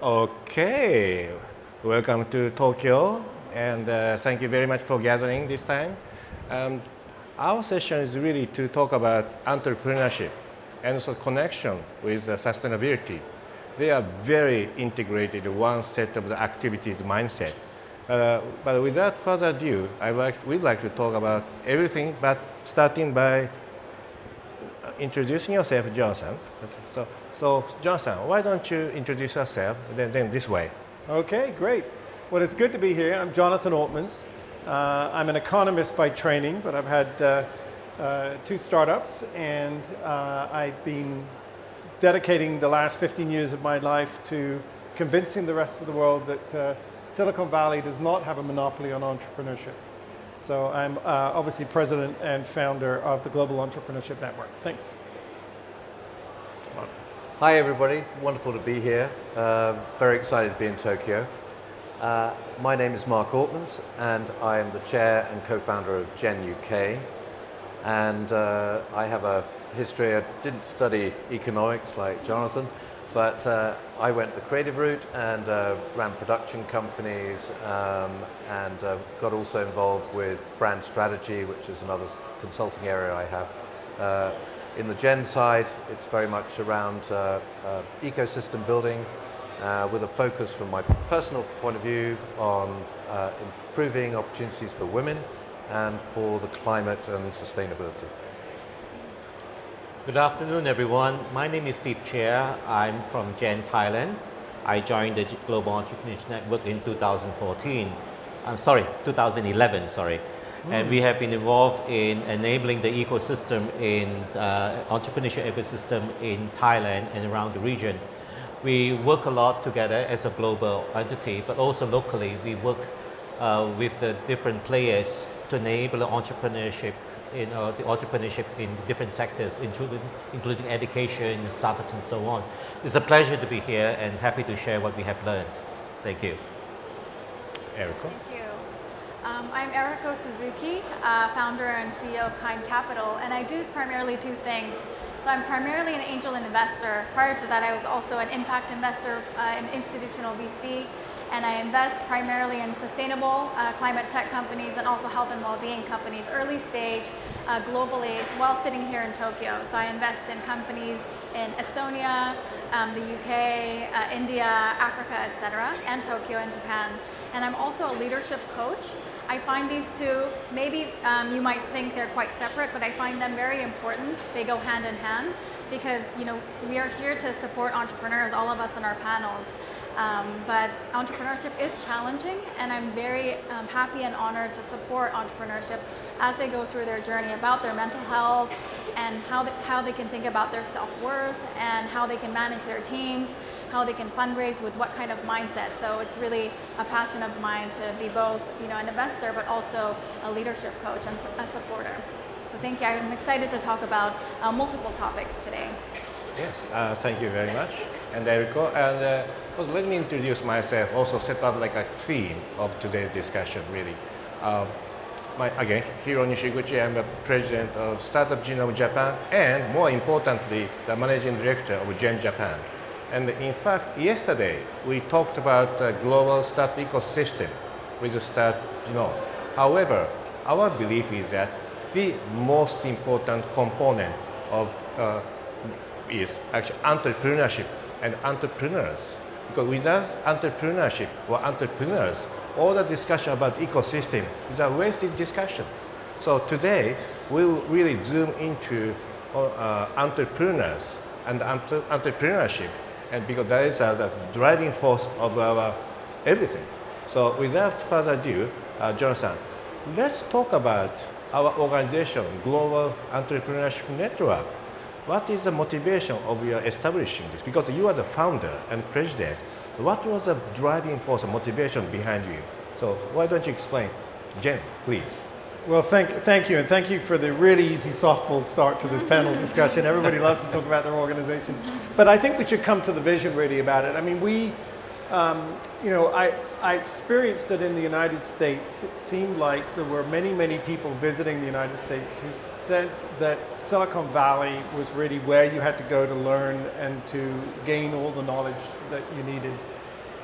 Okay, welcome to Tokyo, and thank you very much for gathering this time. Um, our session is really to talk about entrepreneurship and also connection with sustainability. They are very integrated in one set of the activities mindset. But without further ado, we'd like to talk about everything, but starting by introducing yourself, Johnson. Okay, so Johnson, why don't you introduce yourself then this way? Okay, great. Well, it's good to be here. I'm Jonathan Altmans. I'm an economist by training, but I've had two startups, and I've been dedicating the last 15 years of my life to convincing the rest of the world that Silicon Valley does not have a monopoly on entrepreneurship. So I'm obviously president and founder of the Global Entrepreneurship Network. Thanks. Hi everybody, wonderful to be here. Very excited to be in Tokyo. My name is Mark Altmans and I am the chair and co-founder of Gen UK. And I have a history. I didn't study economics like Jonathan, but I went the creative route and ran production companies and got also involved with brand strategy, which is another consulting area I have. In the Gen side, it's very much around ecosystem building with a focus from my personal point of view on improving opportunities for women and for the climate and sustainability. Good afternoon, everyone. My name is Steve Chia. I'm from Gen Thailand. I joined the Global Entrepreneurship Network in 2011, And we have been involved in enabling the ecosystem in entrepreneurship ecosystem in Thailand and around the region. We work a lot together as a global entity, but also locally we work with the different players to enable the entrepreneurship in different sectors, including education, startups, and so on. It's a pleasure to be here and happy to share what we have learned. Thank you. Eriko? Thank you. I'm Eriko Suzuki, founder and CEO of Kind Capital, and I do primarily two things. So I'm primarily an angel investor. Prior to that, I was also an impact investor in institutional VC, and I invest primarily in sustainable climate tech companies and also health and well-being companies, early stage, globally, while sitting here in Tokyo. So I invest in companies in Estonia, the UK, India, Africa, etc., and Tokyo and Japan. And I'm also a leadership coach. I find these two, maybe you might think they're quite separate, but I find them very important. They go hand in hand because we are here to support entrepreneurs, all of us in our panels. But entrepreneurship is challenging, and I'm very happy and honored to support entrepreneurship as they go through their journey about their mental health and how they can think about their self-worth and how they can manage their teams, how they can fundraise with what kind of mindset. So it's really a passion of mine to be both an investor but also a leadership coach and a supporter. So thank you. I'm excited to talk about multiple topics today. Yes, thank you very much. And Eriko, and let me introduce myself, also set up like a theme of today's discussion, really. Again, Hiro Nishiguchi, I'm the president of Startup Genome Japan, and more importantly, the managing director of Gen Japan. And in fact, yesterday, we talked about the global startup ecosystem with the Start Genome. However, our belief is that the most important component of is actually entrepreneurship and entrepreneurs. Because without entrepreneurship or entrepreneurs, all the discussion about ecosystem is a wasted discussion. So today, we'll really zoom into entrepreneurs and entrepreneurship, and because that is the driving force of our everything. So without further ado, Jonathan, let's talk about our organization, Global Entrepreneurship Network. What is the motivation of your establishing this? Because you are the founder and president. What was the driving force and motivation behind you? So why don't you explain? Jen, please. Well, thank you, and thank you for the really easy softball start to this panel discussion. Everybody loves to talk about their organization, but I think we should come to the vision really about it. I mean, I experienced that in the United States, it seemed like there were many people visiting the United States who said that Silicon Valley was really where you had to go to learn and to gain all the knowledge that you needed.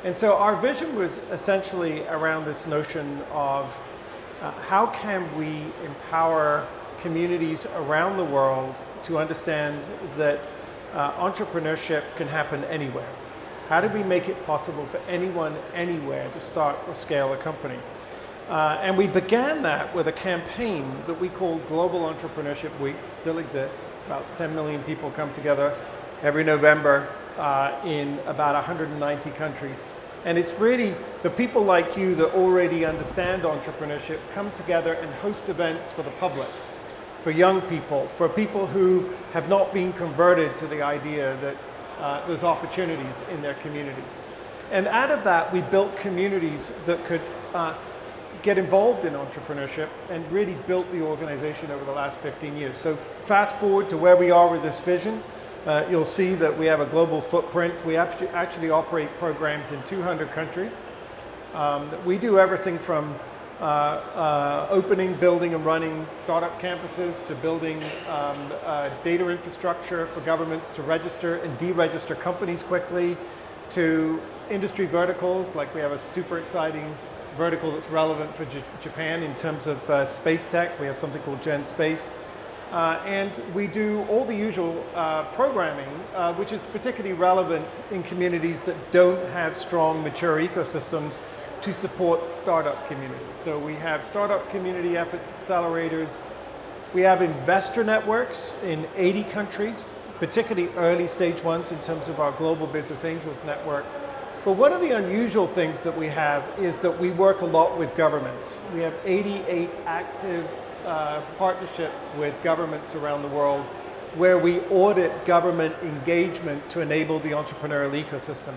And so our vision was essentially around this notion of how can we empower communities around the world to understand that entrepreneurship can happen anywhere. How do we make it possible for anyone, anywhere to start or scale a company? And we began that with a campaign that we called Global Entrepreneurship Week. It still exists. It's about 10 million people come together every November in about 190 countries. And it's really the people like you that already understand entrepreneurship come together and host events for the public, for young people, for people who have not been converted to the idea that there's opportunities in their community. And out of that, we built communities that could get involved in entrepreneurship and really built the organization over the last 15 years. So fast forward to where we are with this vision. You'll see that we have a global footprint. We actually operate programs in 200 countries. We do everything from opening, building, and running startup campuses to building data infrastructure for governments to register and deregister companies quickly, to industry verticals, like we have a super exciting vertical that's relevant for Japan in terms of space tech. We have something called Gen Space. And we do all the usual programming, which is particularly relevant in communities that don't have strong, mature ecosystems to support startup communities. So we have startup community efforts accelerators. We have investor networks in 80 countries, particularly early stage ones in terms of our Global Business Angels Network. But one of the unusual things that we have is that we work a lot with governments. We have 88 active partnerships with governments around the world where we audit government engagement to enable the entrepreneurial ecosystem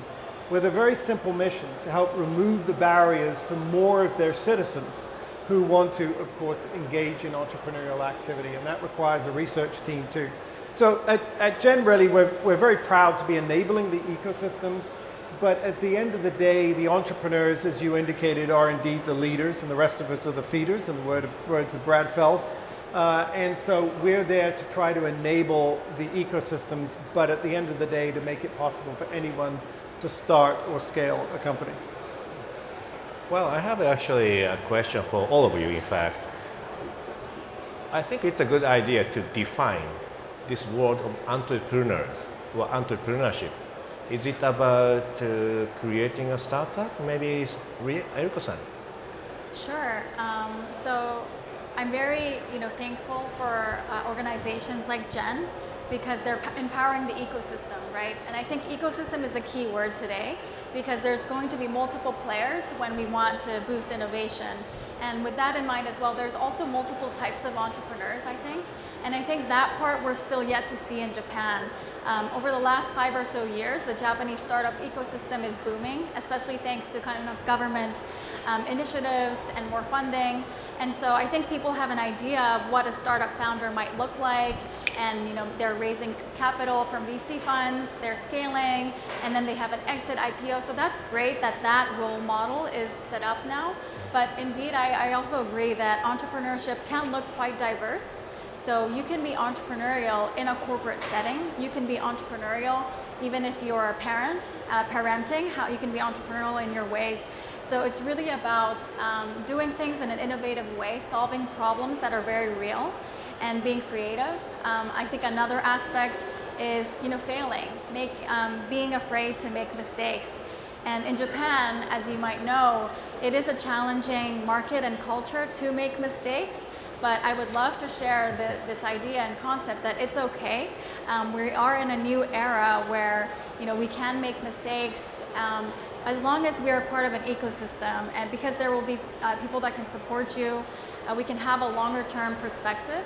with a very simple mission to help remove the barriers to more of their citizens who want to, of course, engage in entrepreneurial activity, and that requires a research team too. So at Gen, really, we're very proud to be enabling the ecosystems, but at the end of the day, the entrepreneurs, as you indicated, are indeed the leaders, and the rest of us are the feeders, in the words of Brad Feld. And so we're there to try to enable the ecosystems, but at the end of the day, to make it possible for anyone to start or scale a company. Well, I have actually a question for all of you, in fact. I think it's a good idea to define this word of entrepreneurs or entrepreneurship. Is it about creating a startup? Maybe Eriko-san. Sure. So I'm very, thankful for organizations like Gen, because they're empowering the ecosystem, right? And I think ecosystem is a key word today, because there's going to be multiple players when we want to boost innovation. And with that in mind as well, there's also multiple types of entrepreneurs, I think. And I think that part we're still yet to see in Japan. Over the last 5 or so years, the Japanese startup ecosystem is booming, especially thanks to kind of government initiatives and more funding. And so I think people have an idea of what a startup founder might look like, and they're raising capital from VC funds, they're scaling, and then they have an exit IPO. So that's great that that role model is set up now. But indeed, I also agree that entrepreneurship can look quite diverse. So you can be entrepreneurial in a corporate setting. You can be entrepreneurial even if you're a parent, parenting, how you can be entrepreneurial in your ways. So it's really about doing things in an innovative way, solving problems that are very real, and being creative. I think another aspect is failing, being afraid to make mistakes. And in Japan, as you might know, it is a challenging market and culture to make mistakes. But I would love to share this idea and concept that it's okay. We are in a new era where we can make mistakes as long as we are part of an ecosystem, and because there will be people that can support you, we can have a longer term perspective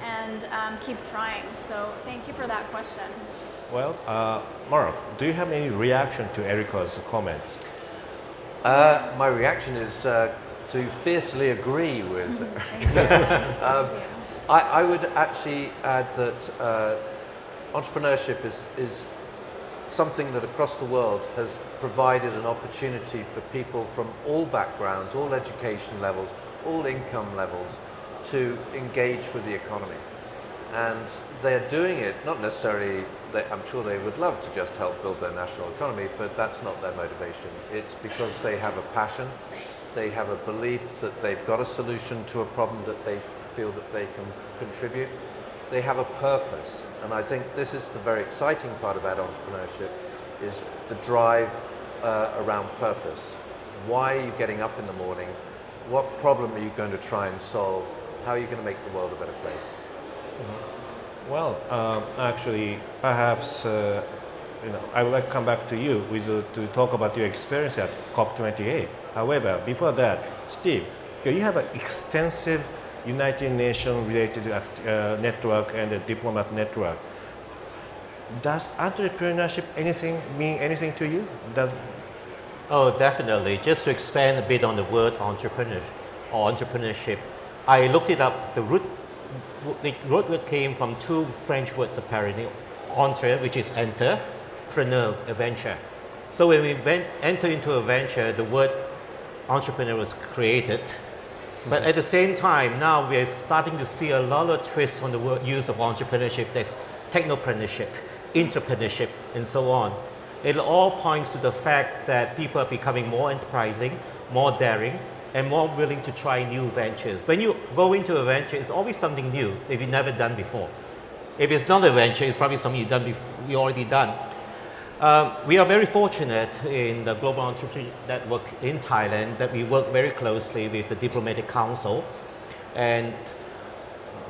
and keep trying. So thank you for that question. Well, Mark, do you have any reaction to Eriko's comments? My reaction is to fiercely agree with. I would actually add that entrepreneurship is something that across the world has provided an opportunity for people from all backgrounds, all education levels, all income levels to engage with the economy. And they're doing it, not necessarily, I'm sure they would love to just help build their national economy, but that's not their motivation. It's because they have a passion, they have a belief that they've got a solution to a problem that they feel that they can contribute. They have a purpose, and I think this is the very exciting part about entrepreneurship, is the drive around purpose. Why are you getting up in the morning? What problem are you going to try and solve? How are you going to make the world a better place? Well, actually, perhaps I would like to come back to you to talk about your experience at COP28. However, before that, Steve, you have an extensive United Nations related network and a diplomat network. Does entrepreneurship mean anything to you? Oh, definitely. Just to expand a bit on the word entrepreneurship, I looked it up. The root word came from two French words apparently. Entre, which is enter, preneur, a venture. So when we enter into a venture, the word entrepreneur was created. But at the same time, now we're starting to see a lot of twists on the word use of entrepreneurship. There's technopreneurship, entrepreneurship, and so on. It all points to the fact that people are becoming more enterprising, more daring, and more willing to try new ventures. When you go into a venture, it's always something new that you've never done before. If it's not a venture, it's probably something you've already done. We are very fortunate in the Global Entrepreneurship Network in Thailand that we work very closely with the Diplomatic Council. And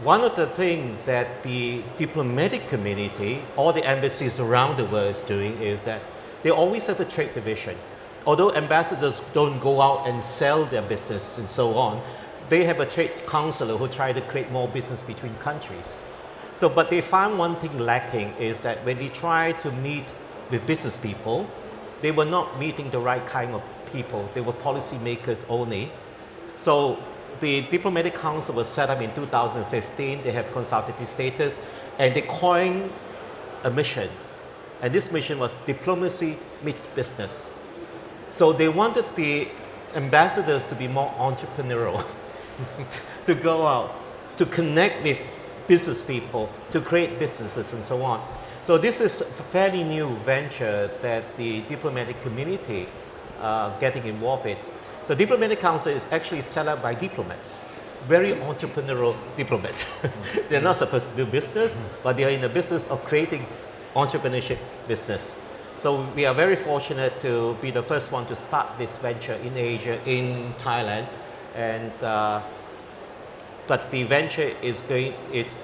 one of the things that the diplomatic community, all the embassies around the world is doing is that they always have a trade division. Although ambassadors don't go out and sell their business and so on, they have a trade counselor who try to create more business between countries. So, but they found one thing lacking is that when they try to meet with business people, they were not meeting the right kind of people. They were policymakers only. So the Diplomatic Council was set up in 2015. They have consultative status, and they coined a mission. And this mission was diplomacy meets business. So they wanted the ambassadors to be more entrepreneurial, to go out, to connect with business people, to create businesses and so on. So this is a fairly new venture that the diplomatic community getting involved with. So Diplomatic Council is actually set up by diplomats, very entrepreneurial diplomats. They're not supposed to do business, but they are in the business of creating entrepreneurship business. So we are very fortunate to be the first one to start this venture in Asia, in Thailand, and but the venture is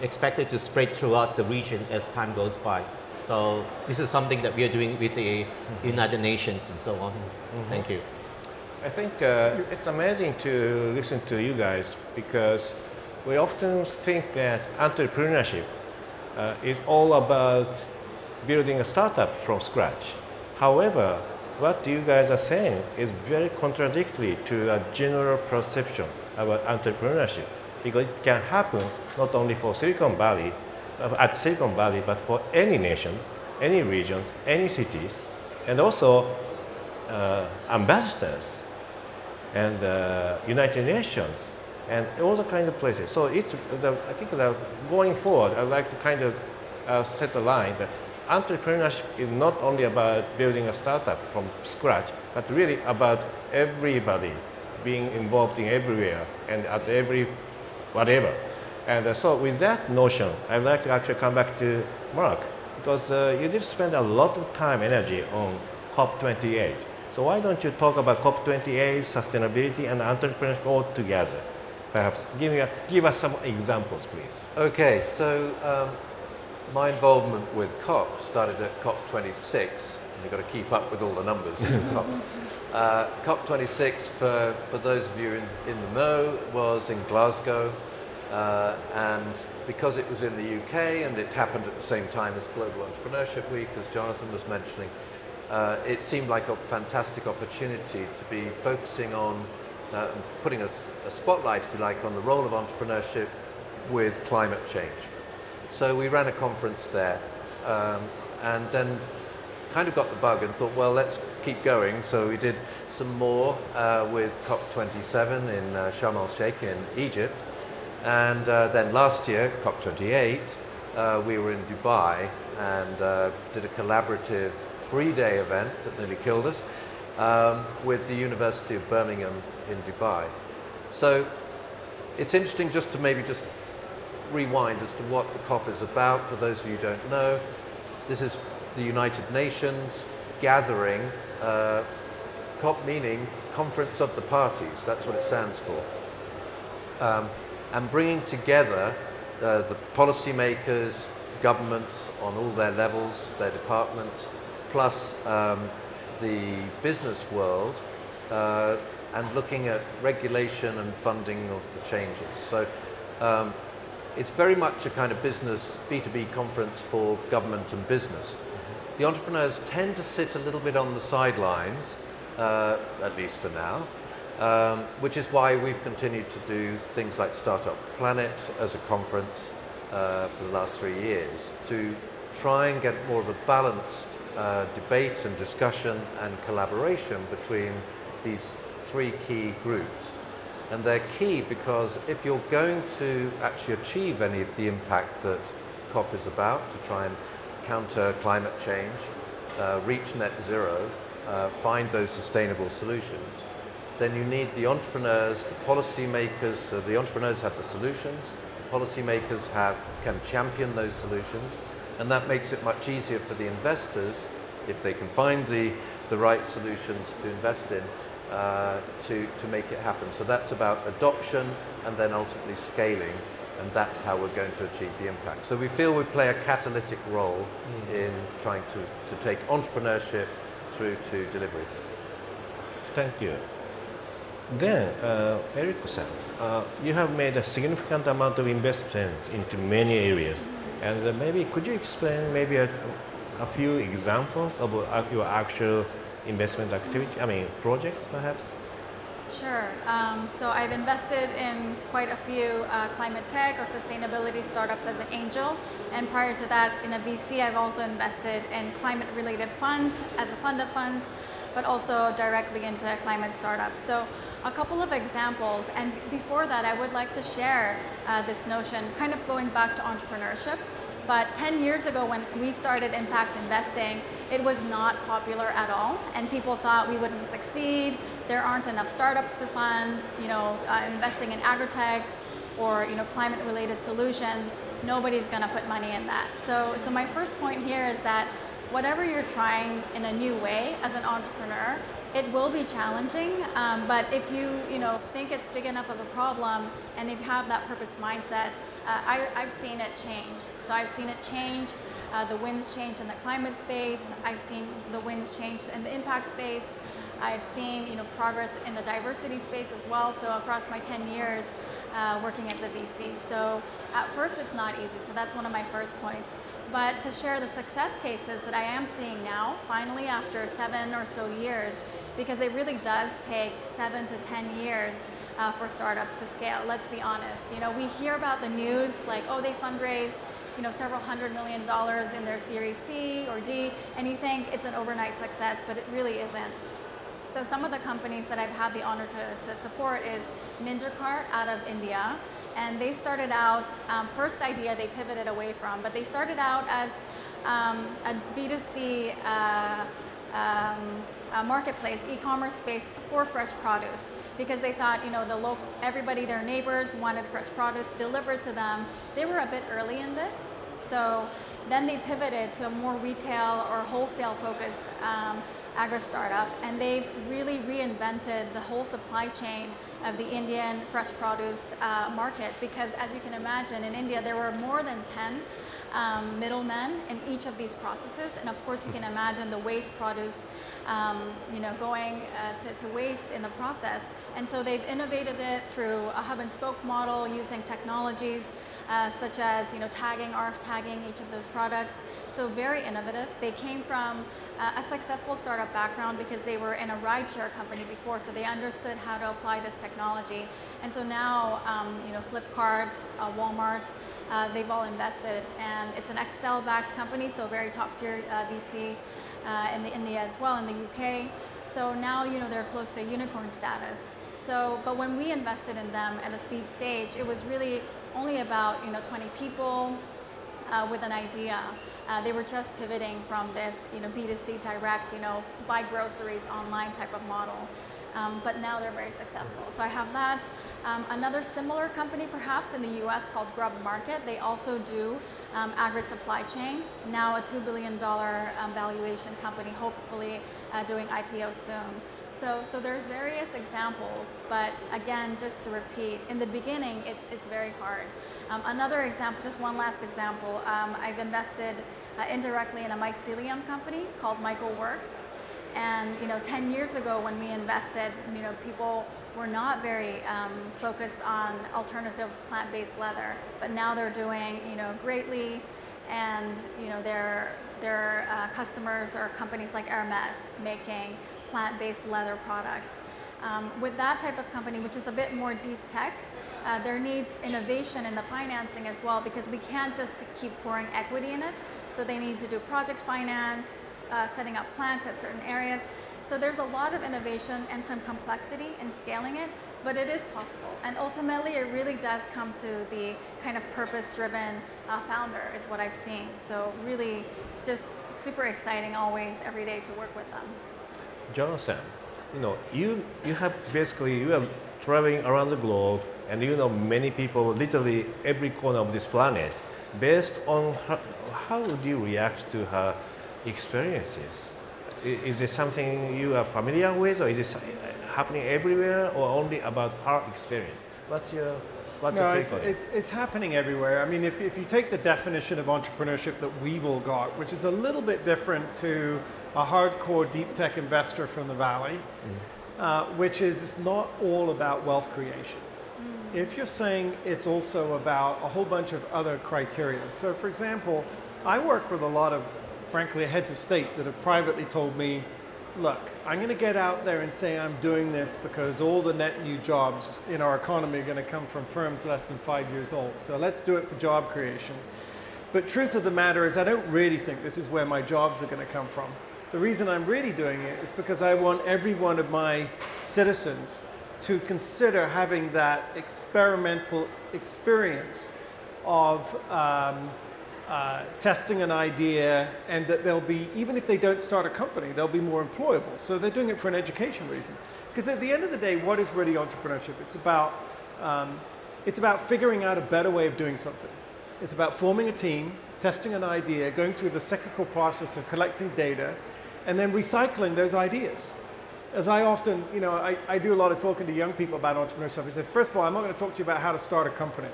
expected to spread throughout the region as time goes by. So this is something that we are doing with the United Nations and so on. Thank you. I think it's amazing to listen to you guys because we often think that entrepreneurship is all about building a startup from scratch. However, what you guys are saying is very contradictory to a general perception about entrepreneurship, because it can happen not only for Silicon Valley, but for any nation, any region, any cities, and also ambassadors and United Nations and all the kind of places. So I think that going forward, I'd like to kind of set a line that entrepreneurship is not only about building a startup from scratch, but really about everybody being involved in everywhere and at every whatever. And so with that notion, I'd like to actually come back to Mark, because you did spend a lot of time, energy on COP28. So why don't you talk about COP28, sustainability, and entrepreneurship all together? Perhaps give us some examples, please. Okay, so my involvement with COP started at COP26. You've got to keep up with all the numbers in the COPs. COP26, for those of you in the know, was in Glasgow. And because it was in the UK and it happened at the same time as Global Entrepreneurship Week, as Jonathan was mentioning, it seemed like a fantastic opportunity to be focusing on putting a spotlight, if you like, on the role of entrepreneurship with climate change. So we ran a conference there and then kind of got the bug and thought, well, let's keep going. So we did some more with COP27 in Sharm el-Sheikh in Egypt. And then last year, COP28, we were in Dubai and did a collaborative 3-day event that nearly killed us with the University of Birmingham in Dubai. So it's interesting just to maybe just rewind as to what the COP is about. For those of you who don't know, this is the United Nations gathering, COP meaning Conference of the Parties, that's what it stands for. And bringing together the policymakers, governments on all their levels, their departments, plus the business world, and looking at regulation and funding of the changes. So it's very much a kind of business, B2B conference for government and business. The entrepreneurs tend to sit a little bit on the sidelines, at least for now, which is why we've continued to do things like Startup Planet as a conference for the last 3 years to try and get more of a balanced debate and discussion and collaboration between these 3 key groups. And they're key because if you're going to actually achieve any of the impact that COP is about, to try and counter climate change, reach net zero, find those sustainable solutions, then you need the entrepreneurs, the policymakers. So the entrepreneurs have the solutions, the policymakers can champion those solutions, and that makes it much easier for the investors, if they can find the right solutions to invest in, to make it happen. So that's about adoption and then ultimately scaling, and that's how we're going to achieve the impact. So we feel we play a catalytic role in trying to take entrepreneurship through to delivery. Thank you. Then, Eric-san, you have made a significant amount of investments into many areas, and maybe could you explain maybe a few examples of your actual investment activity, projects perhaps? Sure. So I've invested in quite a few climate tech or sustainability startups as an angel. And prior to that, in a VC, I've also invested in climate-related funds as a fund of funds, but also directly into climate startups. So a couple of examples. And before that, I would like to share this notion, kind of going back to entrepreneurship. But 10 years ago when we started impact investing, it was not popular at all, and people thought we wouldn't succeed. There aren't enough startups to fund, investing in agri-tech or climate-related solutions. Nobody's going to put money in that. So my first point here is that whatever you're trying in a new way as an entrepreneur, it will be challenging, but if you think it's big enough of a problem and if you have that purpose mindset, I've seen it change. So I've seen it change, the winds change in the climate space. I've seen the winds change in the impact space. I've seen progress in the diversity space as well. So across my 10 years working as a VC. So at first it's not easy. So that's one of my first points. But to share the success cases that I am seeing now, finally after 7 or so years, because it really does take 7 to 10 years for startups to scale. Let's be honest. We hear about the news like, oh, they fundraised several $100 million in their Series C or D, and you think it's an overnight success, but it really isn't. So some of the companies that I've had the honor to support is NinjaCart out of India. And they started out, first idea they pivoted away from, but they started out as a B2C marketplace, e-commerce space for fresh produce, because they thought, everybody, their neighbors wanted fresh produce delivered to them. They were a bit early in this. So then they pivoted to a more retail or wholesale focused agri startup, and they've really reinvented the whole supply chain of the Indian fresh produce market, because as you can imagine, in India there were more than 10 middlemen in each of these processes, and of course you can imagine the waste produce going to waste in the process. And so they've innovated it through a hub and spoke model using technologies such as tagging, RF tagging each of those products. So very innovative. They came from a successful startup background because they were in a rideshare company before, so they understood how to apply this technology. And so now, Flipkart, Walmart, they've all invested, and it's an Excel-backed company, so very top-tier VC in India as well, in the UK. So now, they're close to unicorn status. So, but when we invested in them at a seed stage, it was really only about 20 people with an idea. They were just pivoting from this B2C direct, buy groceries online type of model. But now they're very successful. So I have that. Another similar company perhaps in the US called Grub Market. They also do agri-supply chain. Now a $2 billion valuation company, hopefully doing IPO soon. So there's various examples, but again, just to repeat, in the beginning, it's very hard. Another example, just one last example, I've invested indirectly in a mycelium company called Michael Works. And 10 years ago when we invested, people were not very focused on alternative plant-based leather, but now they're doing greatly, and their customers are companies like Hermes making plant-based leather products. With that type of company, which is a bit more deep tech, there needs innovation in the financing as well, because we can't just keep pouring equity in it. So they need to do project finance, setting up plants at certain areas. So there's a lot of innovation and some complexity in scaling it, but it is possible. And ultimately, it really does come to the kind of purpose-driven founder is what I've seen. So really just super exciting always, every day to work with them. Jonathan, you are traveling around the globe, and many people, literally every corner of this planet. Based on how would you react to her experiences? Is it something you are familiar with, or is it happening everywhere, or only about her experience? What's your take on it? It's happening everywhere. I mean, if you take the definition of entrepreneurship that we've all got, which is a little bit different to a hardcore deep tech investor from the Valley, which is it's not all about wealth creation. If you're saying it's also about a whole bunch of other criteria. So for example, I work with a lot of, frankly, heads of state that have privately told me, look, I'm going to get out there and say I'm doing this because all the net new jobs in our economy are going to come from firms less than 5 years old. So let's do it for job creation. But truth of the matter is I don't really think this is where my jobs are going to come from. The reason I'm really doing it is because I want every one of my citizens to consider having that experimental experience of testing an idea, and that they'll be, even if they don't start a company, they'll be more employable. So they're doing it for an education reason. Because at the end of the day, what is really entrepreneurship? It's about figuring out a better way of doing something. It's about forming a team, testing an idea, going through the cyclical process of collecting data, and then recycling those ideas. As I often, I do a lot of talking to young people about entrepreneurship. I say, first of all, I'm not going to talk to you about how to start a company.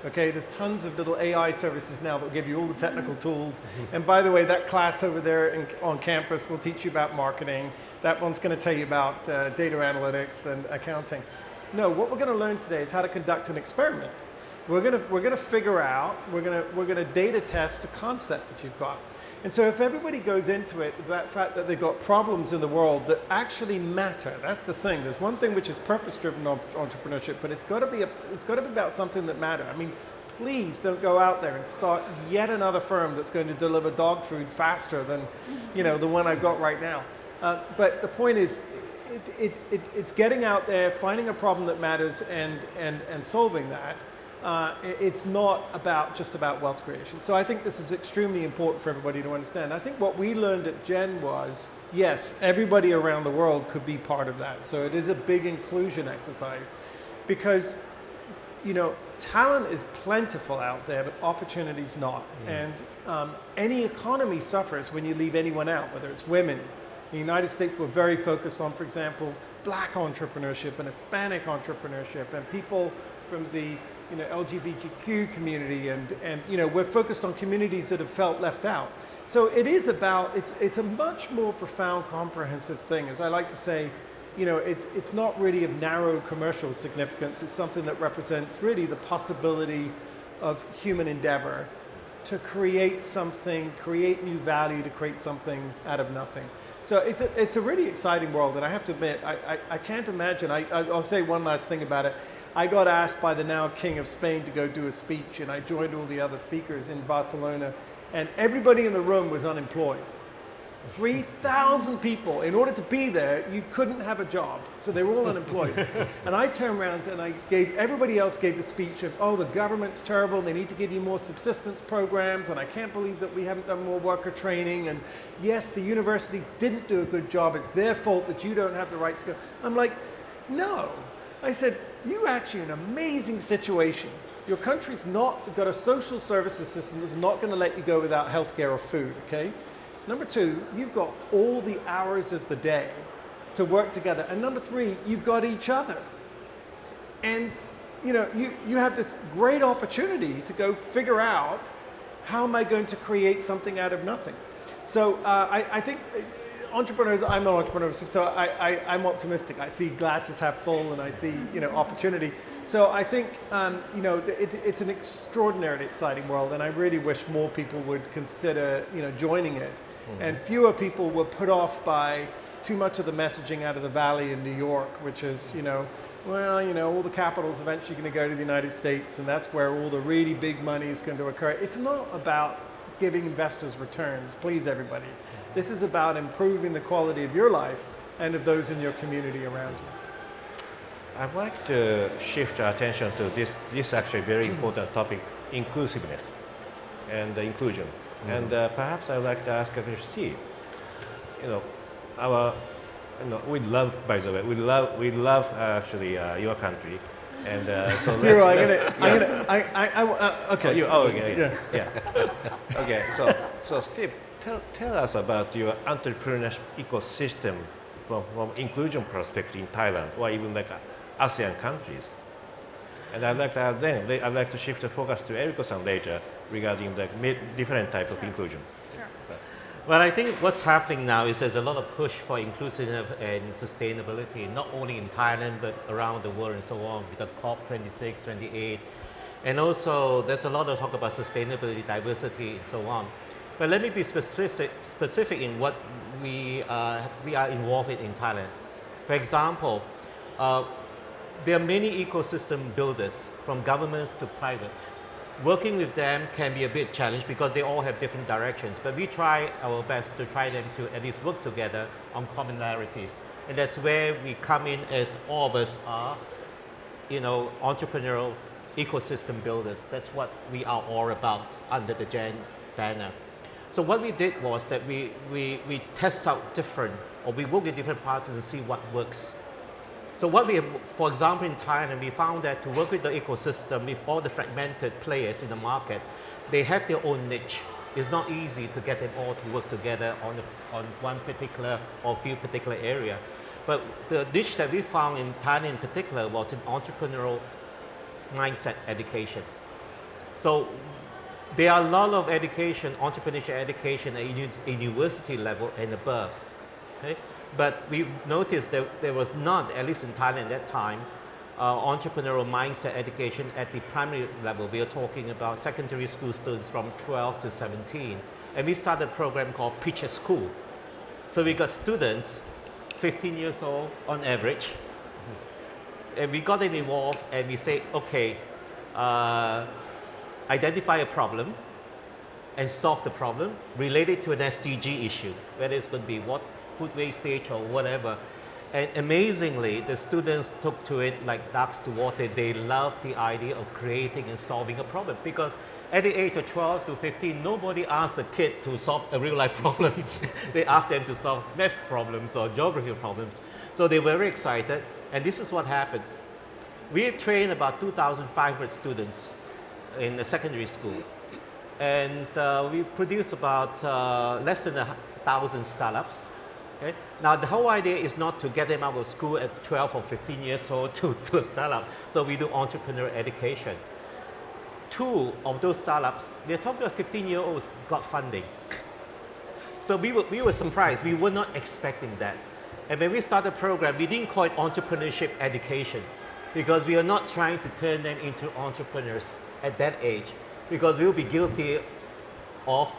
Okay, there's tons of little AI services now that will give you all the technical tools. And by the way, that class over there on campus will teach you about marketing. That one's going to tell you about data analytics and accounting. No, what we're going to learn today is how to conduct an experiment. We're going to figure out, we're going to data test a concept that you've got. And so if everybody goes into it with that fact that they've got problems in the world that actually matter, that's the thing. There's one thing which is purpose-driven entrepreneurship, but it's got to be about something that matters. I mean, please don't go out there and start yet another firm that's going to deliver dog food faster than, the one I've got right now. But the point is, it's getting out there, finding a problem that matters, and solving that. It's not just about wealth creation. So I think this is extremely important for everybody to understand. I think what we learned at Gen was, yes, everybody around the world could be part of that. So it is a big inclusion exercise because, talent is plentiful out there, but opportunity's not. And any economy suffers when you leave anyone out, whether it's women. In the United States, we're very focused on, for example, Black entrepreneurship and Hispanic entrepreneurship and people from the LGBTQ community, and we're focused on communities that have felt left out. So it is about, it's a much more profound, comprehensive thing. As I like to say, it's not really of narrow commercial significance. It's something that represents really the possibility of human endeavor to create something, create new value, to create something out of nothing. So it's a really exciting world, and I have to admit, I can't imagine, I'll say one last thing about it. I got asked by the now King of Spain to go do a speech, and I joined all the other speakers in Barcelona, and everybody in the room was unemployed. 3,000 people. In order to be there, you couldn't have a job. So they were all unemployed. And I turned around and everybody else gave the speech of, oh, the government's terrible. They need to give you more subsistence programs. And I can't believe that we haven't done more worker training. And yes, the university didn't do a good job. It's their fault that you don't have the right skill. I'm like, no. I said, you're actually in an amazing situation. Your country's not got a social services system that's not going to let you go without healthcare or food, okay? Number two, you've got all the hours of the day to work together. And number three, you've got each other. And you know, you have this great opportunity to go figure out, how am I going to create something out of nothing? So I think entrepreneurs, I'm an entrepreneur, so I'm optimistic. I see glasses half full and I see, you know, opportunity. So I think, you know, it's an extraordinarily exciting world, and I really wish more people would consider, you know, joining it. Mm-hmm. And fewer people were put off by too much of the messaging out of the Valley in New York, which is, you know, well, you know, all the capital's eventually going to go to the United States, and that's where all the really big money is going to occur. It's not about giving investors returns, please everybody. This is about improving the quality of your life and of those in your community around you. I'd like to shift our attention to this actually very important topic, inclusiveness and inclusion. Mm-hmm. And perhaps I'd like to ask Steve, you know, we love, by the way, we love actually your country. And so okay. Okay, so Steve, tell us about your entrepreneurship ecosystem from inclusion perspective in Thailand, or even like ASEAN countries. And I'd like to shift the focus to Eriko-san later regarding the different type of inclusion. Sure. Well, I think what's happening now is there's a lot of push for inclusiveness and sustainability, not only in Thailand, but around the world and so on, with the COP 26, 28. And also, there's a lot of talk about sustainability, diversity, and so on. But let me be specific in what we are involved in Thailand. For example, there are many ecosystem builders, from governments to private. Working with them can be a bit challenging because they all have different directions, but we try our best to try them to at least work together on commonalities. And that's where we come in, as all of us are, you know, entrepreneurial ecosystem builders. That's what we are all about under the GEN banner. So what we did was that we test out different, or we work with different partners and see what works. So what we have, for example, in Thailand, we found that to work with the ecosystem, with all the fragmented players in the market, they have their own niche. It's not easy to get them all to work together on one particular or few particular area. But the niche that we found in Thailand in particular was in entrepreneurial mindset education. So there are a lot of education, entrepreneurship education at university level and above. Okay? But we've noticed that there was not, at least in Thailand at that time, entrepreneurial mindset education at the primary level. We are talking about secondary school students from 12 to 17. And we started a program called Pitch at School. So we got students, 15 years old on average, and we got them involved and we say, okay, identify a problem and solve the problem related to an SDG issue, whether it's going to be food wastage or whatever. And amazingly, the students took to it like ducks to water. They loved the idea of creating and solving a problem, because at the age of 12 to 15, nobody asks a kid to solve a real life problem. They ask them to solve math problems or geography problems. So they were very excited, and this is what happened. We have trained about 2,500 students in the secondary school, and we produce about less than 1,000 startups. Okay? Now the whole idea is not to get them out of school at 12 or 15 years old to a startup, so we do entrepreneurial education. 2 of those startups, they're talking about 15-year-olds, got funding. So we were surprised, we were not expecting that. And when we started the program, we didn't call it entrepreneurship education, because we are not trying to turn them into entrepreneurs at that age, because we will be guilty of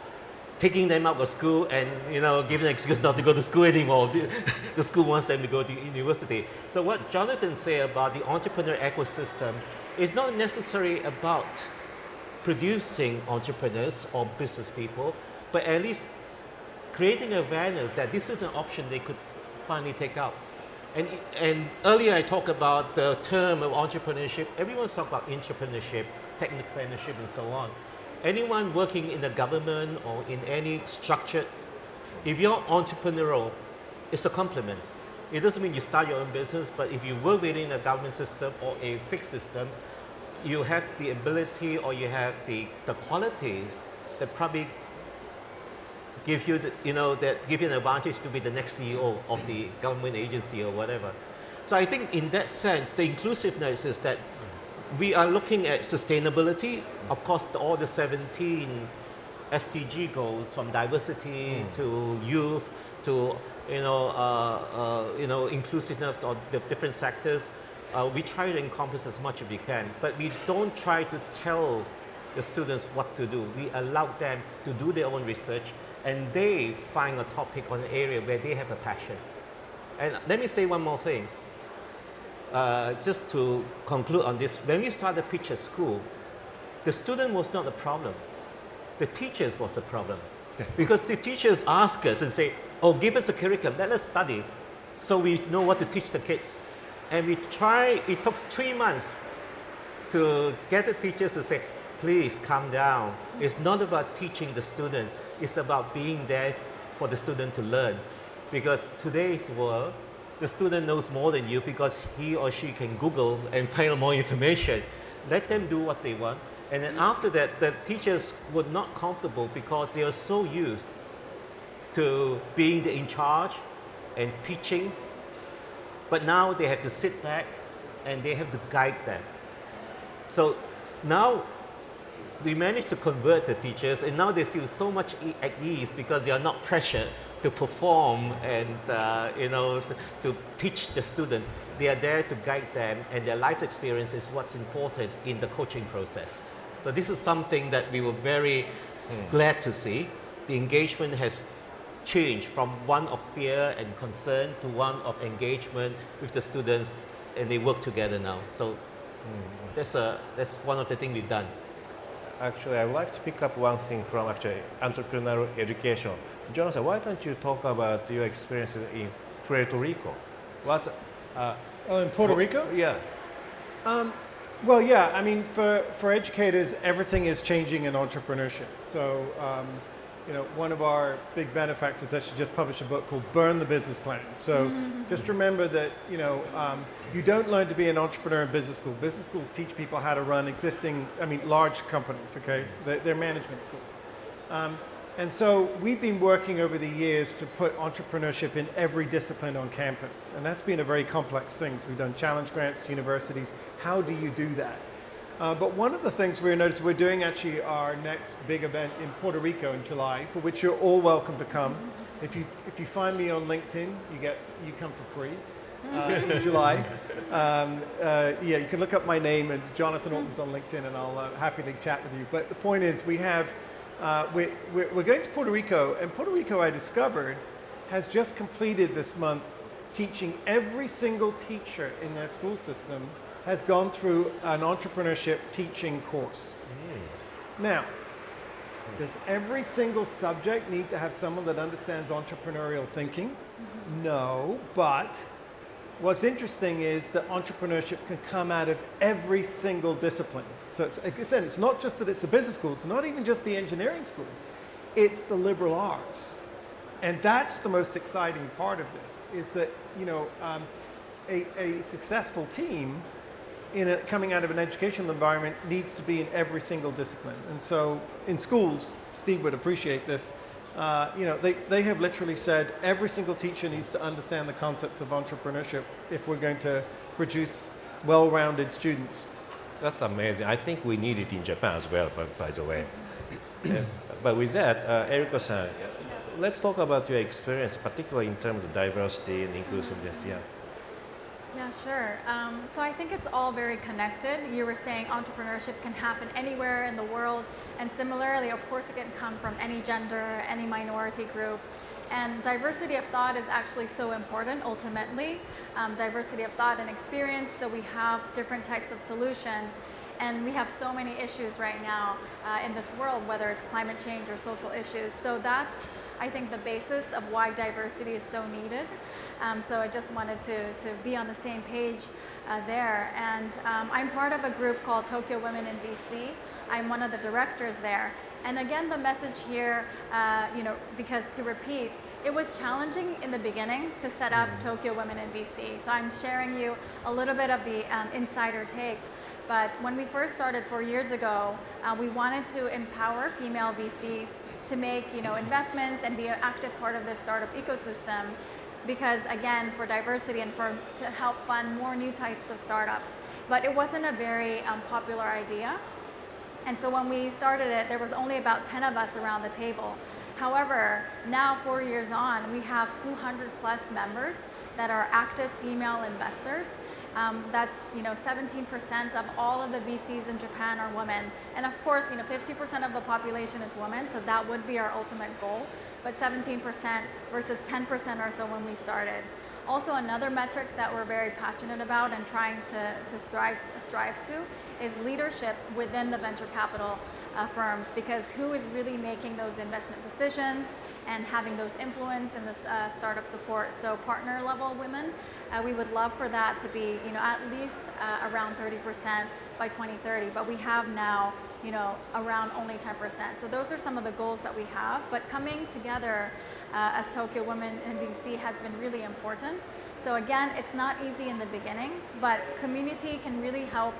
taking them out of school and, you know, giving an excuse not to go to school anymore. The school wants them to go to university. So what Jonathan said about the entrepreneur ecosystem is not necessarily about producing entrepreneurs or business people, but at least creating awareness that this is an option they could finally take out. And earlier I talked about the term of entrepreneurship. Everyone's talking about entrepreneurship, technopreneurship, and so on. Anyone working in the government or in any structured, if you're entrepreneurial, it's a compliment. It doesn't mean you start your own business, but if you work within a government system or a fixed system, you have the ability or you have the qualities that probably give you that give you an advantage to be the next CEO of the government agency or whatever. So I think in that sense, the inclusiveness is that we are looking at sustainability. Of course, all the 17 SDG goals, from diversity to youth to inclusiveness of the different sectors. We try to encompass as much as we can, but we don't try to tell the students what to do. We allow them to do their own research, and they find a topic or an area where they have a passion. And let me say one more thing. Just to conclude on this, when we started Pitch at School, the student was not the problem. The teachers was the problem. Because the teachers ask us and say, oh, give us the curriculum, let us study, so we know what to teach the kids. And we try, it took 3 months to get the teachers to say, please calm down. It's not about teaching the students, it's about being there for the student to learn. Because today's world, the student knows more than you because he or she can Google and find out more information. Let them do what they want. And then after that, the teachers were not comfortable because they are so used to being in charge and teaching. But now they have to sit back and they have to guide them. So now we managed to convert the teachers, and now they feel so much at ease because they are not pressured to perform and to teach the students. They are there to guide them, and their life experience is what's important in the coaching process. So this is something that we were very glad to see. The engagement has changed from one of fear and concern to one of engagement with the students, and they work together now. So that's one of the things we've done. Actually, I would like to pick up one thing from entrepreneurial education. Jonathan, why don't you talk about your experiences in Puerto Rico? In Puerto Rico? Yeah. Well, yeah, I mean, for educators, everything is changing in entrepreneurship. So, one of our big benefactors actually just published a book called Burn the Business Plan. So just remember that, you don't learn to be an entrepreneur in business school. Business schools teach people how to run large companies, okay? They're management schools. And so we've been working over the years to put entrepreneurship in every discipline on campus. And that's been a very complex thing. We've done challenge grants to universities. How do you do that? But one of the things we noticed, we're doing actually our next big event in Puerto Rico in July, for which you're all welcome to come. If you find me on LinkedIn, you come for free in July. You can look up my name and Jonathan Orton's on LinkedIn, and I'll happily chat with you. But the point is, we're going to Puerto Rico, and Puerto Rico, I discovered, has just completed this month teaching every single teacher in their school system has gone through an entrepreneurship teaching course. Now, does every single subject need to have someone that understands entrepreneurial thinking? No, but what's interesting is that entrepreneurship can come out of every single discipline. So like I said, it's not just that it's the business schools, it's not even just the engineering schools, it's the liberal arts. And that's the most exciting part of this, is that a successful team coming out of an educational environment needs to be in every single discipline. And so in schools, Steve would appreciate this, they have literally said every single teacher needs to understand the concepts of entrepreneurship if we're going to produce well-rounded students. That's amazing. I think we need it in Japan as well, by the way. But with that, Eriko-san, let's talk about your experience, particularly in terms of diversity and inclusiveness. Yeah, sure. So I think it's all very connected. You were saying entrepreneurship can happen anywhere in the world, and similarly, of course, it can come from any gender, any minority group. And diversity of thought is actually so important, ultimately. Diversity of thought and experience, so we have different types of solutions. And we have so many issues right now in this world, whether it's climate change or social issues. So that's I think, the basis of why diversity is so needed. So I just wanted to be on the same page there. And I'm part of a group called Tokyo Women in VC. I'm one of the directors there. And again, the message here, because to repeat, it was challenging in the beginning to set up Tokyo Women in VC. So I'm sharing you a little bit of the insider take. But when we first started 4 years ago, we wanted to empower female VCs to make investments and be an active part of the startup ecosystem. Because again, for diversity and to help fund more new types of startups. But it wasn't a very popular idea. And so when we started it, there was only about 10 of us around the table. However, now 4 years on, we have 200 plus members that are active female investors. That's 17% of all of the VCs in Japan are women. And of course, 50% of the population is women, so that would be our ultimate goal. But 17% versus 10% or so when we started. Also, another metric that we're very passionate about and trying to strive to is leadership within the venture capital firms, because who is really making those investment decisions and having those influence in the startup support. So partner level women, we would love for that to be at least around 30% by 2030, but we have now around only 10%. So those are some of the goals that we have, but coming together as Tokyo Women in VC has been really important. So again, it's not easy in the beginning, but community can really help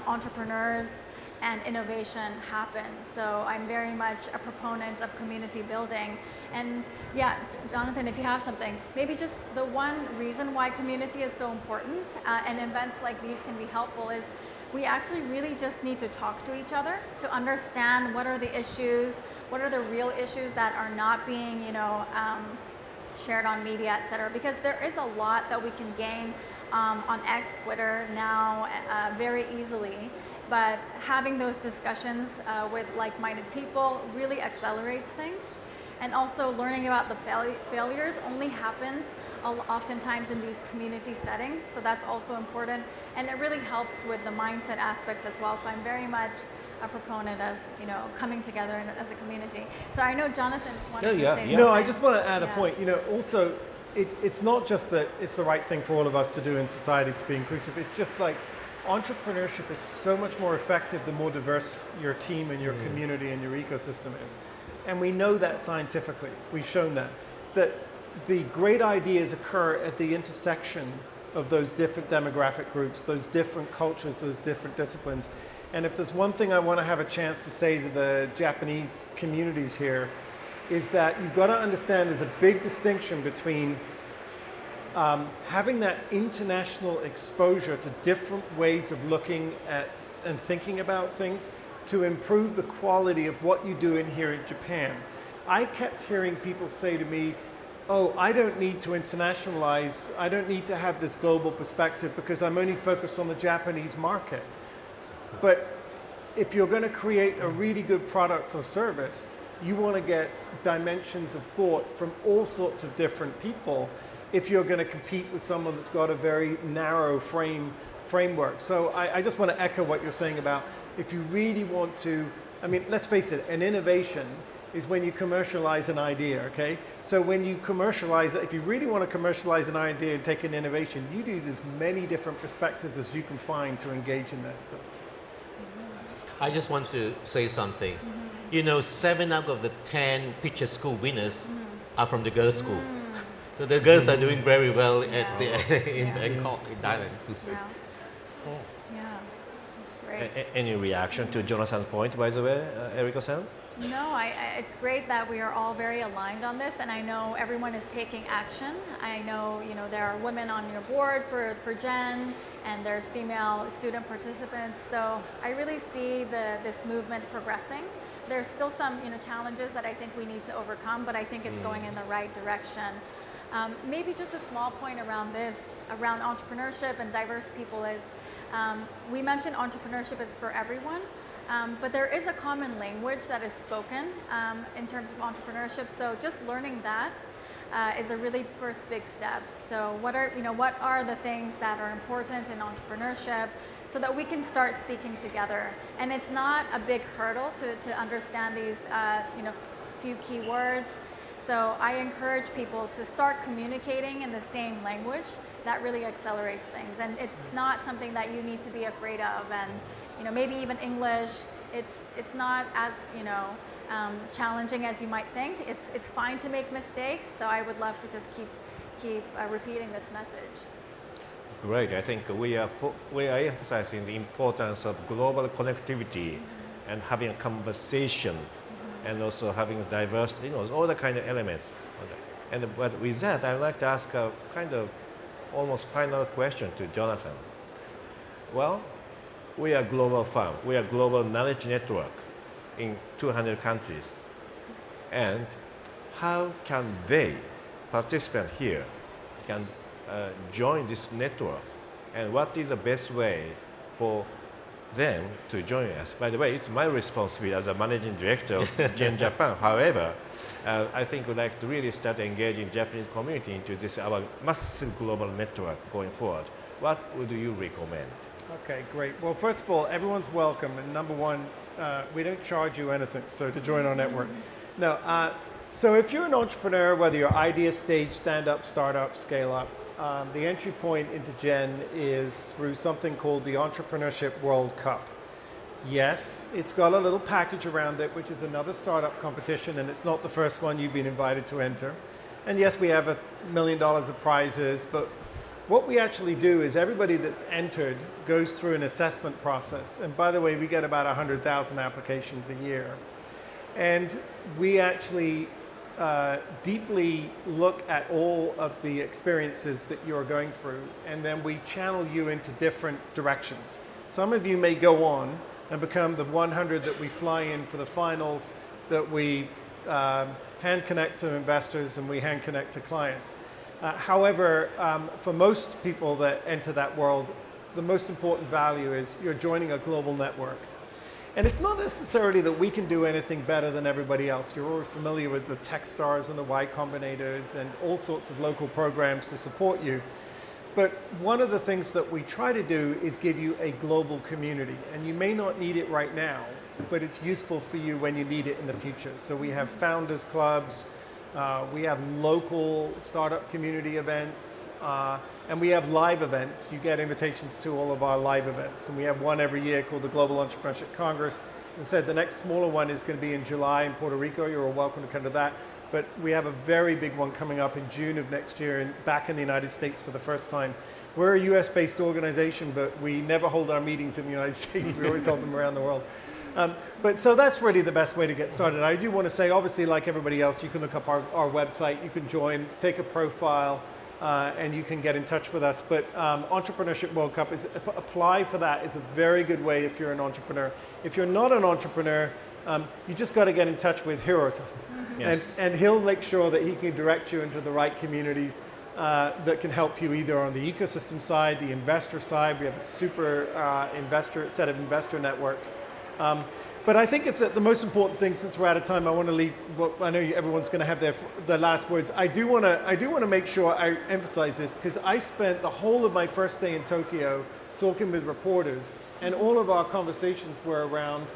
entrepreneurs and innovation happen. So I'm very much a proponent of community building. And yeah, Jonathan, if you have something, maybe just the one reason why community is so important and events like these can be helpful is we actually really just need to talk to each other to understand what are the issues, what are the real issues that are not being, shared on media, et cetera, because there is a lot that we can gain on X, Twitter now very easily. But having those discussions with like-minded people really accelerates things. And also learning about the failures only happens oftentimes in these community settings. So that's also important. And it really helps with the mindset aspect as well. So I'm very much a proponent of coming together as a community. So I know Jonathan wanted to say something. No, I just want to add a point. Also, it's not just that it's the right thing for all of us to do in society to be inclusive. It's just like entrepreneurship is so much more effective the more diverse your team and your community and your ecosystem is. And we know that scientifically. We've shown that the great ideas occur at the intersection of those different demographic groups, those different cultures, those different disciplines. And if there's one thing I want to have a chance to say to the Japanese communities here, is that you've got to understand there's a big distinction between having that international exposure to different ways of looking at and thinking about things to improve the quality of what you do in here in Japan. I kept hearing people say to me, oh, I don't need to internationalize, I don't need to have this global perspective because I'm only focused on the Japanese market. But if you're going to create a really good product or service, you want to get dimensions of thought from all sorts of different people if you're going to compete with someone that's got a very narrow framework. So I just want to echo what you're saying about if you really want to, let's face it, an innovation is when you commercialize an idea, okay? So when you commercialize it, if you really want to commercialize an idea and take an innovation, you need as many different perspectives as you can find to engage in that. So. I just want to say something. 7 out of the 10 picture school winners are from the girls' school. So the girls are doing very well in Bangkok, in Thailand. Yeah, that's great. Any reaction to Jonathan's point, by the way, Eriko-san? No, it's great that we are all very aligned on this, and I know everyone is taking action. I know, there are women on your board for Gen, and there's female student participants. So I really see this movement progressing. There's still some, challenges that I think we need to overcome, but I think it's going in the right direction. Maybe just a small point around this, around entrepreneurship and diverse people is, we mentioned entrepreneurship is for everyone. But there is a common language that is spoken in terms of entrepreneurship. So just learning that is a really first big step. So what are the things that are important in entrepreneurship so that we can start speaking together? And it's not a big hurdle to understand these few key words. So I encourage people to start communicating in the same language. That really accelerates things, and it's not something that you need to be afraid of. And maybe even English, it's not as challenging as you might think. It's fine to make mistakes. So I would love to just keep repeating this message. Great. I think we are emphasizing the importance of global connectivity and having a conversation, and also having diversity, all the kind of elements. But with that, I'd like to ask a kind of almost final question to Jonathan. Well, we are a global firm. We are a global knowledge network in 200 countries. And how can participants here, can join this network? And what is the best way for them to join us? By the way, it's my responsibility as a managing director of Gen Japan. However, I think we'd like to really start engaging Japanese community into this, our massive global network going forward. What would you recommend? Okay, great. Well, first of all, everyone's welcome. And number one, we don't charge you anything, so to join our network. No, so if you're an entrepreneur, whether you're idea stage, stand-up, startup, scale-up, the entry point into Gen is through something called the Entrepreneurship World Cup. Yes, it's got a little package around it, which is another startup competition, and it's not the first one you've been invited to enter. And yes, we have $1 million of prizes, but what we actually do is everybody that's entered goes through an assessment process. And by the way, we get about 100,000 applications a year. And we actually deeply look at all of the experiences that you're going through, and then we channel you into different directions. Some of you may go on and become the 100 that we fly in for the finals, that we hand connect to investors and we hand connect to clients. However, for most people that enter that world, the most important value is you're joining a global network. And it's not necessarily that we can do anything better than everybody else. You're already familiar with the Techstars and the Y Combinators and all sorts of local programs to support you. But one of the things that we try to do is give you a global community. And you may not need it right now, but it's useful for you when you need it in the future. So we have founders clubs, we have local startup community events, and we have live events. You get invitations to all of our live events. And we have one every year called the Global Entrepreneurship Congress. As I said, the next smaller one is going to be in July in Puerto Rico. You're all welcome to come to that. But we have a very big one coming up in June of next year back in the United States for the first time. We're a US-based organization, but we never hold our meetings in the United States. We always hold them around the world. But so that's really the best way to get started. I do want to say, obviously, like everybody else, you can look up our website, you can join, take a profile, and you can get in touch with us. But Entrepreneurship World Cup, apply for that is a very good way if you're an entrepreneur. If you're not an entrepreneur, you just got to get in touch with Hiroto. Yes. And he'll make sure that he can direct you into the right communities that can help you either on the ecosystem side, the investor side. We have a super set of investor networks. But I think it's the most important thing, since we're out of time. I want to leave. Well, I know everyone's going to have their last words. I do want to make sure I emphasize this, because I spent the whole of my first day in Tokyo talking with reporters, and all of our conversations were around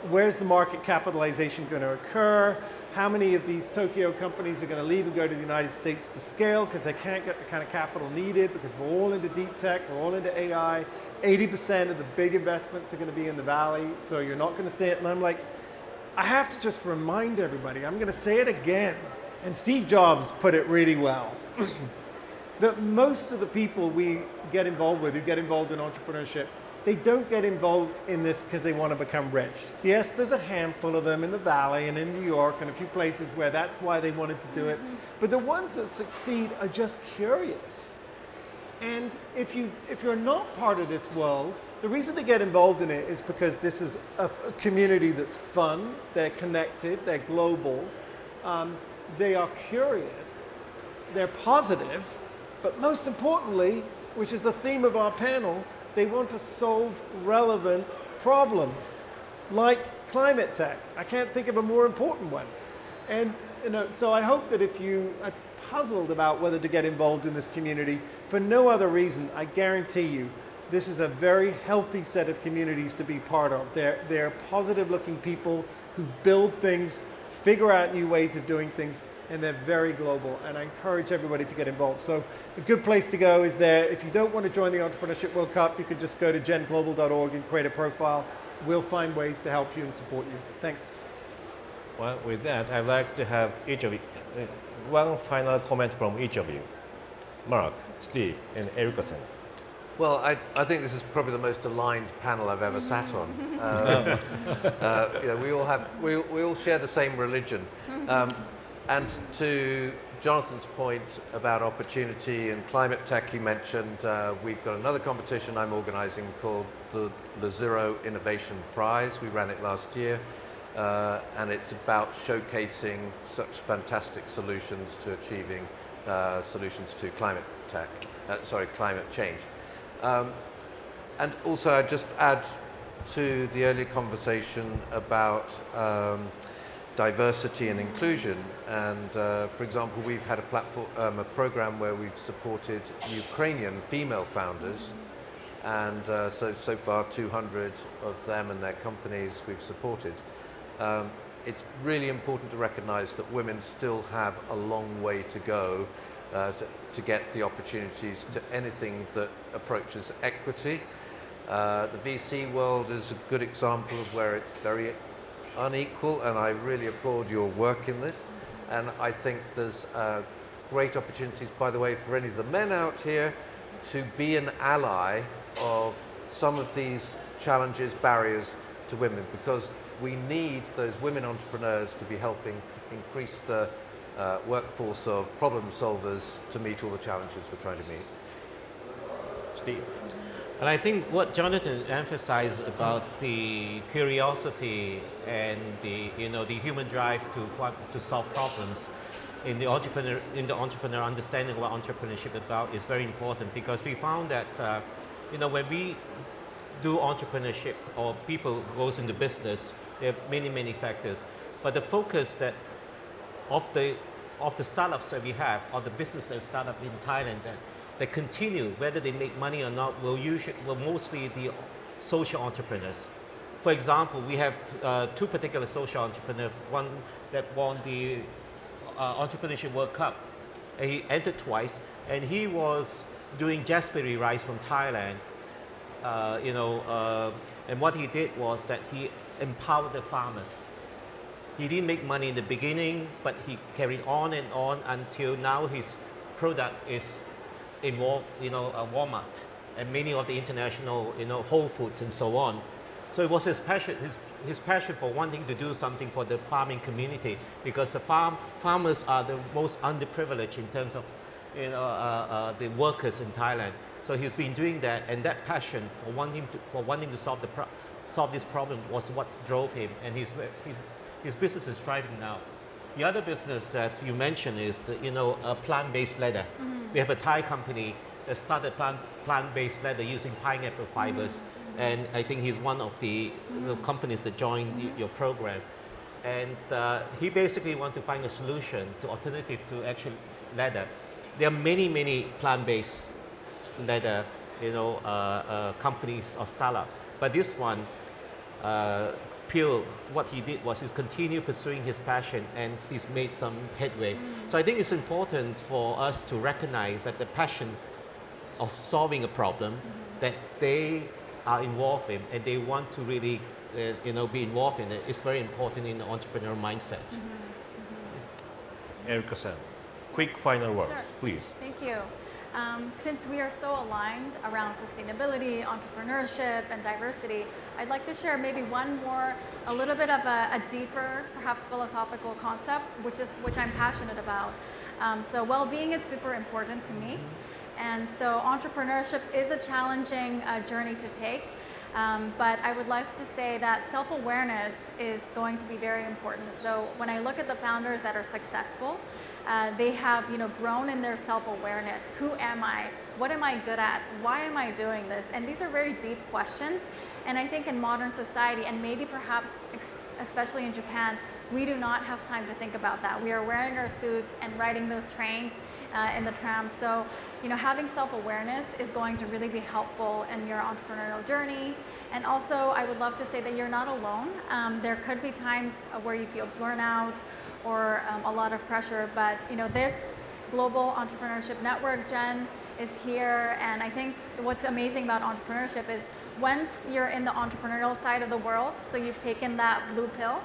where's the market capitalization going to occur? How many of these Tokyo companies are going to leave and go to the United States to scale because they can't get the kind of capital needed, because we're all into deep tech, we're all into AI. 80% of the big investments are going to be in the Valley, so you're not going to stay. And I'm like, I have to just remind everybody, I'm going to say it again, and Steve Jobs put it really well, that most of the people we get involved with, who get involved in entrepreneurship, they don't get involved in this because they want to become rich. Yes, there's a handful of them in the Valley and in New York and a few places where that's why they wanted to do it. But the ones that succeed are just curious. And if you're not part of this world, the reason they get involved in it is because this is a community that's fun, they're connected, they're global, they are curious, they're positive, but most importantly, which is the theme of our panel, they want to solve relevant problems, like climate tech. I can't think of a more important one. And so I hope that if you are puzzled about whether to get involved in this community, for no other reason, I guarantee you, this is a very healthy set of communities to be part of. They're positive-looking people who build things, figure out new ways of doing things, and they're very global, and I encourage everybody to get involved. So a good place to go is there. If you don't want to join the Entrepreneurship World Cup, you can just go to genglobal.org and create a profile. We'll find ways to help you and support you. Thanks. Well, with that, I'd like to have each of you, one final comment from each of you. Mark, Steve, and Eriko-san. Well, I think this is probably the most aligned panel I've ever sat on. We all share the same religion. And to Jonathan's point about opportunity and climate tech you mentioned, we've got another competition I'm organizing called the Zero Innovation Prize. We ran it last year, and it's about showcasing such fantastic solutions to achieving solutions to climate change. And also I'd just add to the earlier conversation about diversity and inclusion. And for example, we've had a program where we've supported Ukrainian female founders, and so far 200 of them and their companies we've supported. It's really important to recognize that women still have a long way to go to get the opportunities to anything that approaches equity. The VC world is a good example of where it's very unequal, and I really applaud your work in this. And I think there's great opportunities, by the way, for any of the men out here to be an ally of some of these challenges, barriers to women, because we need those women entrepreneurs to be helping increase the workforce of problem solvers to meet all the challenges we're trying to meet. Steve. And I think what Jonathan emphasized about the curiosity and the human drive to solve problems in the entrepreneur understanding what entrepreneurship is about is very important, because we found that when we do entrepreneurship or people goes into business, there are many sectors, but the focus that of the startups that we have, or the business that start up in Thailand that continue, whether they make money or not, will mostly the social entrepreneurs. For example, we have two particular social entrepreneurs, one that won the Entrepreneurship World Cup. He entered twice, and he was doing jaspberry rice from Thailand. And what he did was that he empowered the farmers. He didn't make money in the beginning, but he carried on and on until now his product is in Walmart and many of the international, Whole Foods and so on. So it was his passion, his passion for wanting to do something for the farming community, because the farmers are the most underprivileged in terms of the workers in Thailand. So he's been doing that, and that passion for wanting to solve this problem was what drove him, and his business is thriving now. The other business that you mentioned is a plant-based leather. Mm-hmm. We have a Thai company that started plant-based leather using pineapple fibers, mm-hmm. and I think he's one of the companies that joined your program. And he basically wants to find a solution to alternative to actual leather. There are many plant-based leather, companies or startup, but this one, Peel, what he did was he continued pursuing his passion, and he's made some headway. So I think it's important for us to recognize that the passion of solving a problem that they are involved in, and they want to really be involved in it, is very important in the entrepreneurial mindset. Eriko-san, quick final words, Sure. please. Thank you. Since we are so aligned around sustainability, entrepreneurship, and diversity, I'd like to share maybe a little bit of a deeper, perhaps philosophical concept, which I'm passionate about. So well-being is super important to me. And so entrepreneurship is a challenging journey to take. But I would like to say that self-awareness is going to be very important. So when I look at the founders that are successful, they have grown in their self-awareness. Who am I? What am I good at? Why am I doing this? And these are very deep questions. And I think in modern society, and maybe perhaps especially in Japan, we do not have time to think about that. We are wearing our suits and riding those trains in the tram. So, having self-awareness is going to really be helpful in your entrepreneurial journey. And also, I would love to say that you're not alone. There could be times where you feel burnout or a lot of pressure, but this Global Entrepreneurship Network, Jen, is here, and I think what's amazing about entrepreneurship is once you're in the entrepreneurial side of the world, so you've taken that blue pill,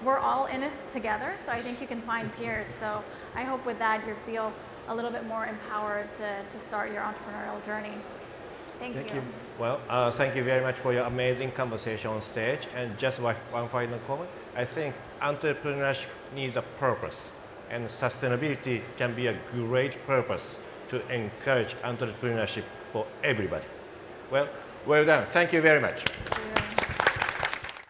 we're all in it together, so I think you can find peers. So I hope with that you feel a little bit more empowered to start your entrepreneurial journey. Thank you. Well, thank you very much for your amazing conversation on stage. And just one final comment. I think entrepreneurship needs a purpose, and sustainability can be a great purpose to encourage entrepreneurship for everybody. Well done. Thank you very much. Thank you.